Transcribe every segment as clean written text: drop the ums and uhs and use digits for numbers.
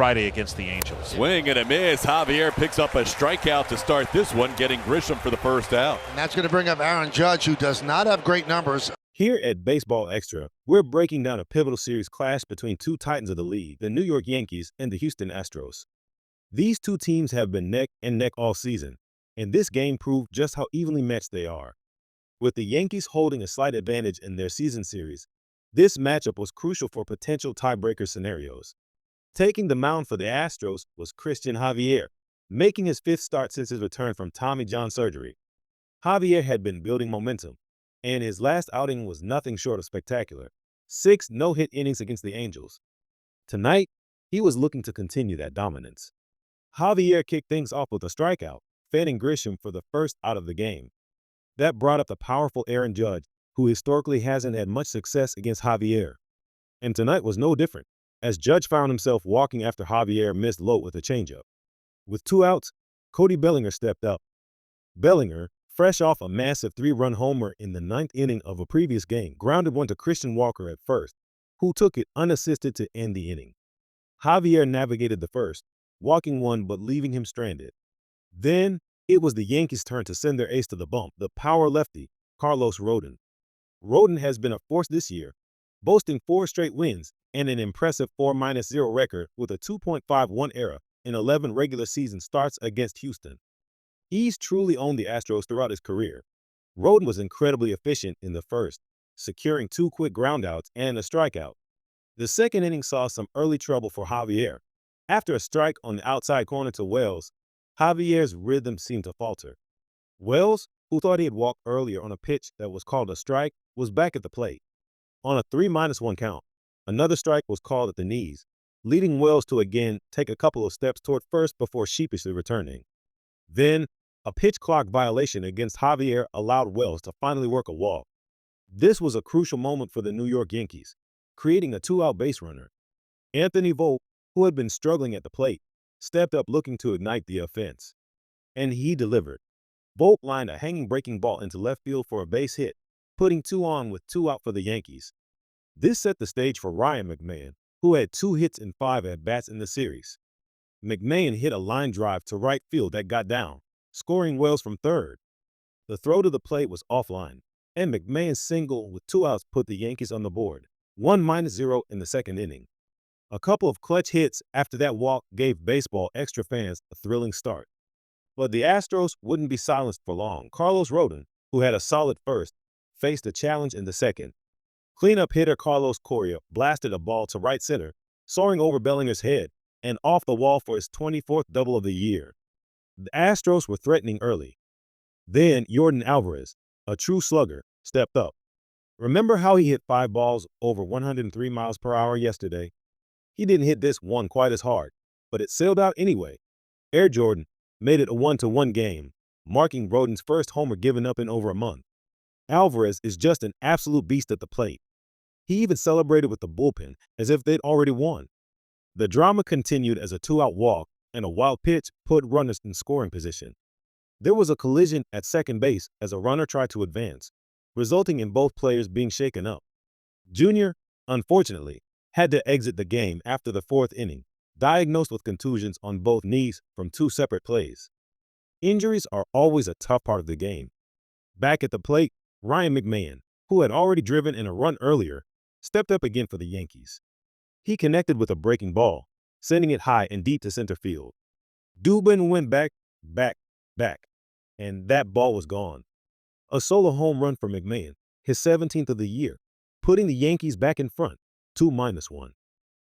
Friday against the Angels. Swing and a miss. Javier picks up a strikeout to start this one, getting Grisham for the first out. And that's going to bring up Aaron Judge, who does not have great numbers. Here at Baseball Extra, we're breaking down a pivotal series clash between two titans of the league, the New York Yankees and the Houston Astros. These two teams have been neck and neck all season, and this game proved just how evenly matched they are. With the Yankees holding a slight advantage in their season series, this matchup was crucial for potential tiebreaker scenarios. Taking the mound for the Astros was Christian Javier, making his fifth start since his return from Tommy John surgery. Javier had been building momentum, and his last outing was nothing short of spectacular. 6 no-hit innings against the Angels. Tonight, he was looking to continue that dominance. Javier kicked things off with a strikeout, fanning Grisham for the first out of the game. That brought up the powerful Aaron Judge, who historically hasn't had much success against Javier. And tonight was no different, as Judge found himself walking after Javier missed low with a changeup. With 2 outs, Cody Bellinger stepped up. Bellinger, fresh off a massive 3-run homer in the 9th inning of a previous game, grounded one to Christian Walker at first, who took it unassisted to end the inning. Javier navigated the first, walking one but leaving him stranded. Then, it was the Yankees' turn to send their ace to the bump, the power lefty, Carlos Rodon. Rodon has been a force this year, boasting 4 straight wins and an impressive 4-0 record with a 2.51 ERA in 11 regular season starts against Houston. He's truly owned the Astros throughout his career. Rodon was incredibly efficient in the first, securing 2 quick groundouts and a strikeout. The second inning saw some early trouble for Javier. After a strike on the outside corner to Wells, Javier's rhythm seemed to falter. Wells, who thought he had walked earlier on a pitch that was called a strike, was back at the plate. On a 3-1 count, another strike was called at the knees, leading Wells to again take a couple of steps toward first before sheepishly returning. Then, a pitch clock violation against Javier allowed Wells to finally work a walk. This was a crucial moment for the New York Yankees, creating a 2-out base runner. Anthony Volpe, who had been struggling at the plate, stepped up looking to ignite the offense. And he delivered. Volpe lined a hanging breaking ball into left field for a base hit, putting 2 on with 2 out for the Yankees. This set the stage for Ryan McMahon, who had 2 hits in 5 at-bats in the series. McMahon hit a line drive to right field that got down, scoring Wells from third. The throw to the plate was offline, and McMahon's single with 2 outs put the Yankees on the board, 1-0 in the second inning. A couple of clutch hits after that walk gave Baseball Extra fans a thrilling start. But the Astros wouldn't be silenced for long. Carlos Rodon, who had a solid first, faced a challenge in the second. Cleanup hitter Carlos Correa blasted a ball to right center, soaring over Bellinger's head and off the wall for his 24th double of the year. The Astros were threatening early. Then Yordan Alvarez, a true slugger, stepped up. Remember how he hit 5 balls over 103 miles per hour yesterday? He didn't hit this one quite as hard, but it sailed out anyway. Air Jordan made it a 1-1 game, marking Rodon's first homer given up in over a month. Alvarez is just an absolute beast at the plate. He even celebrated with the bullpen as if they'd already won. The drama continued as a 2-out walk and a wild pitch put runners in scoring position. There was a collision at second base as a runner tried to advance, resulting in both players being shaken up. Junior, unfortunately, had to exit the game after the 4th inning, diagnosed with contusions on both knees from 2 separate plays. Injuries are always a tough part of the game. Back at the plate, Ryan McMahon, who had already driven in a run earlier, stepped up again for the Yankees. He connected with a breaking ball, sending it high and deep to center field. Dubin went back, and that ball was gone. A solo home run for McMahon, his 17th of the year, putting the Yankees back in front, 2-1.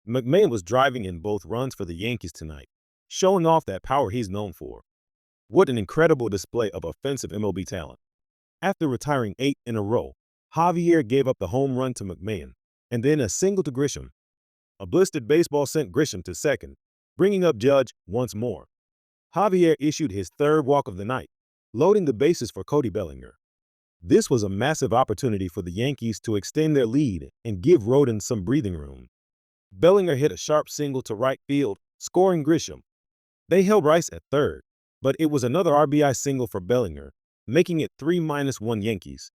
McMahon was driving in both runs for the Yankees tonight, showing off that power he's known for. What an incredible display of offensive MLB talent. After retiring 8 in a row, Javier gave up the home run to McMahon, and then a single to Grisham. A blistered baseball sent Grisham to second, bringing up Judge once more. Javier issued his 3rd walk of the night, loading the bases for Cody Bellinger. This was a massive opportunity for the Yankees to extend their lead and give Rodon some breathing room. Bellinger hit a sharp single to right field, scoring Grisham. They held Rice at third, but it was another RBI single for Bellinger, making it 3-1 Yankees.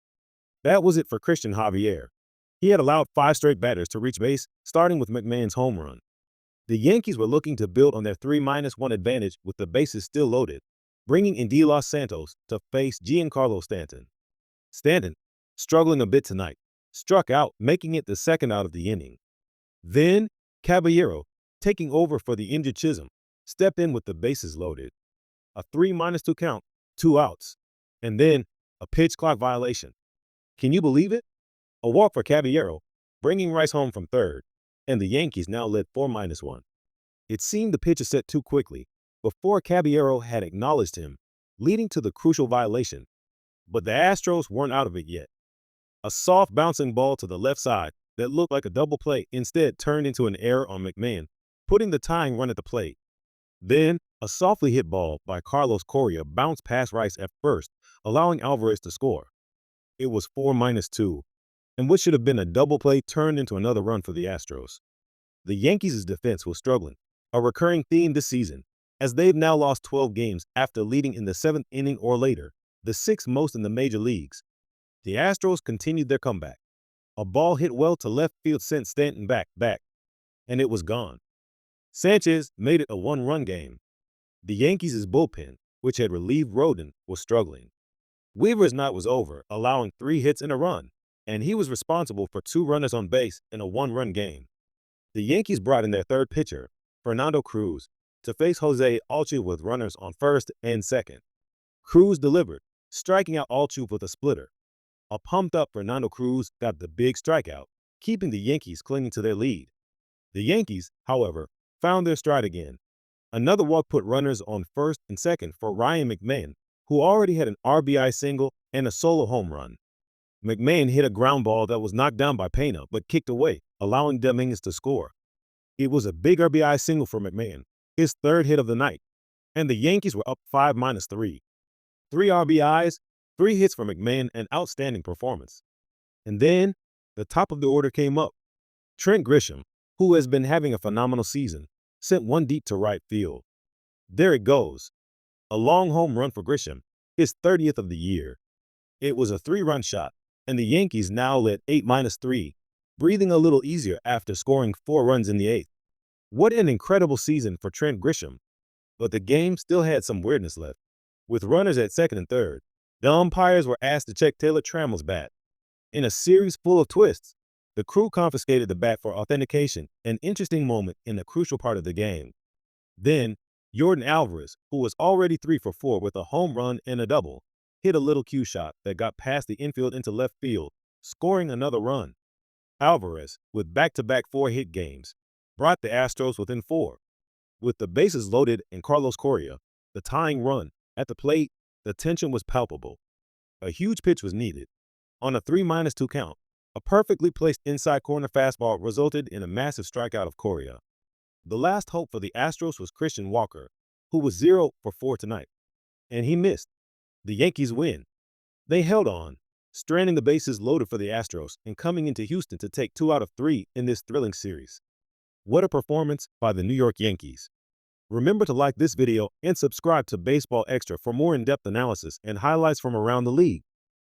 That was it for Christian Javier. He had allowed 5 straight batters to reach base, starting with McMahon's home run. The Yankees were looking to build on their 3-1 advantage with the bases still loaded, bringing in De Los Santos to face Giancarlo Stanton. Stanton, struggling a bit tonight, struck out, making it the second out of the inning. Then, Caballero, taking over for the injured Chisholm, stepped in with the bases loaded. A 3-2 count, 2 outs, and then a pitch clock violation. Can you believe it? A walk for Caballero, bringing Rice home from third, and the Yankees now led 4-1. It seemed the pitcher set too quickly before Caballero had acknowledged him, leading to the crucial violation. But the Astros weren't out of it yet. A soft bouncing ball to the left side that looked like a double play instead turned into an error on McMahon, putting the tying run at the plate. Then, a softly hit ball by Carlos Correa bounced past Rice at first, allowing Alvarez to score. It was 4-2, and what should have been a double play turned into another run for the Astros. The Yankees' defense was struggling, a recurring theme this season, as they've now lost 12 games after leading in the 7th inning or later, the 6th most in the major leagues. The Astros continued their comeback. A ball hit well to left field sent Stanton back, and it was gone. Sanchez made it a 1-run game. The Yankees' bullpen, which had relieved Rodon, was struggling. Weaver's night was over, allowing 3 hits and a run, and he was responsible for 2 runners on base in a 1-run game. The Yankees brought in their third pitcher, Fernando Cruz, to face Jose Altuve with runners on first and second. Cruz delivered, striking out Altuve with a splitter. A pumped-up Fernando Cruz got the big strikeout, keeping the Yankees clinging to their lead. The Yankees, however, found their stride again. Another walk put runners on first and second for Ryan McMahon, who already had an RBI single and a solo home run. McMahon hit a ground ball that was knocked down by Pena but kicked away, allowing Dominguez to score. It was a big RBI single for McMahon, his 3rd hit of the night, and the Yankees were up 5-3. 3 RBIs, 3 hits for McMahon, an outstanding performance. And then, the top of the order came up. Trent Grisham, who has been having a phenomenal season, sent one deep to right field. There it goes. A long home run for Grisham, his 30th of the year. It was a 3-run shot, and the Yankees now led 8-3, breathing a little easier after scoring 4 runs in the 8th. What an incredible season for Trent Grisham. But the game still had some weirdness left. With runners at second and third, the umpires were asked to check Taylor Trammell's bat. In a series full of twists, the crew confiscated the bat for authentication, an interesting moment in a crucial part of the game. Then, Yordan Alvarez, who was already 3 for 4 with a home run and a double, hit a little cue shot that got past the infield into left field, scoring another run. Alvarez, with back-to-back 4-hit games, brought the Astros within 4. With the bases loaded and Carlos Correa, the tying run, at the plate, the tension was palpable. A huge pitch was needed. On a 3-2 count, a perfectly placed inside corner fastball resulted in a massive strikeout of Correa. The last hope for the Astros was Christian Walker, who was 0 for 4 tonight, and he missed. The Yankees win. They held on, stranding the bases loaded for the Astros and coming into Houston to take 2 out of 3 in this thrilling series. What a performance by the New York Yankees. Remember to like this video and subscribe to Baseball Extra for more in-depth analysis and highlights from around the league.